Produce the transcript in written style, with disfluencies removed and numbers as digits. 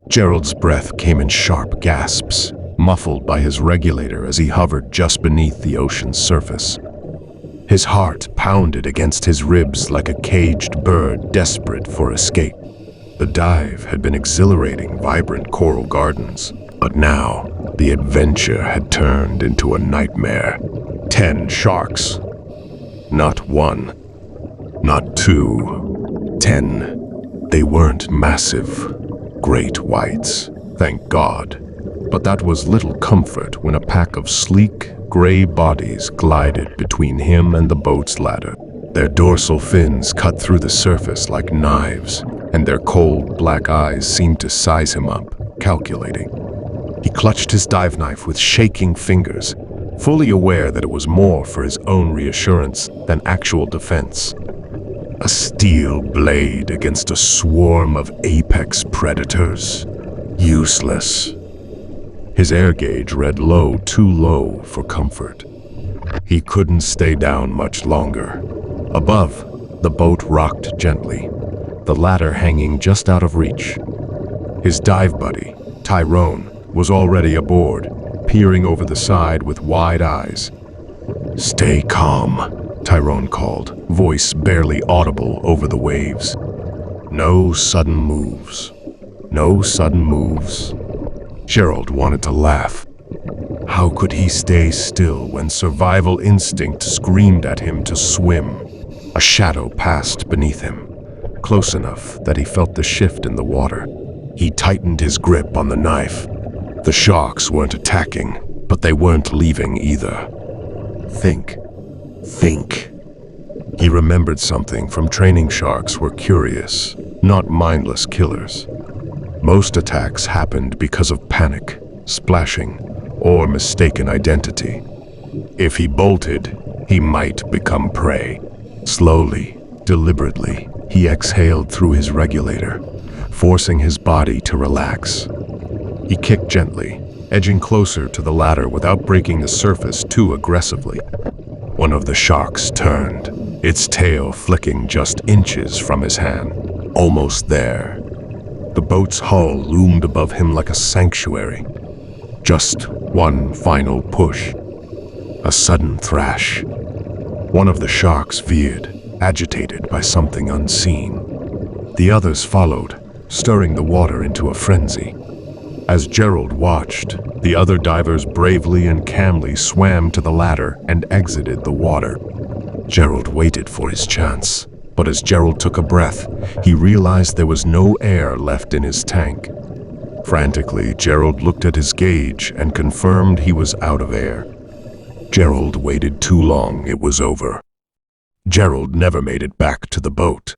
Gerald's breath came in sharp gasps, muffled by his regulator as he hovered just beneath the ocean's surface. His heart pounded against his ribs like a caged bird desperate for escape. The dive had been exhilarating, vibrant coral gardens, but now the adventure had turned into a nightmare. 10 sharks. Not one, not two, 10. They weren't massive, great whites, thank God. But that was little comfort when a pack of sleek, gray bodies glided between him and the boat's ladder. Their dorsal fins cut through the surface like knives, and their cold black eyes seemed to size him up, calculating. He clutched his dive knife with shaking fingers, fully aware that it was more for his own reassurance than actual defense. A steel blade against a swarm of apex predators? Useless. His air gauge read low, too low for comfort. He couldn't stay down much longer. Above, the boat rocked gently, the ladder hanging just out of reach. His dive buddy, Tyrone, was already aboard, peering over the side with wide eyes. "Stay calm," Tyrone called, voice barely audible over the waves. No sudden moves. No sudden moves. Gerald wanted to laugh. How could he stay still when survival instinct screamed at him to swim? A shadow passed beneath him, close enough that he felt the shift in the water. He tightened his grip on the knife. The sharks weren't attacking, but they weren't leaving either. Think. He remembered something from training. Sharks were curious, not mindless killers. Most attacks happened because of panic, splashing, or mistaken identity. If he bolted, he might become prey. Slowly, deliberately, he exhaled through his regulator, forcing his body to relax. He kicked gently, edging closer to the ladder without breaking the surface too aggressively. One of the sharks turned, its tail flicking just inches from his hand. Almost there. The boat's hull loomed above him like a sanctuary. Just one final push. A sudden thrash. One of the sharks veered, agitated by something unseen. The others followed, stirring the water into a frenzy. As Gerald watched, the other divers bravely and calmly swam to the ladder and exited the water. Gerald waited for his chance, but as Gerald took a breath, he realized there was no air left in his tank. Frantically, Gerald looked at his gauge and confirmed he was out of air. Gerald waited too long, it was over. Gerald never made it back to the boat.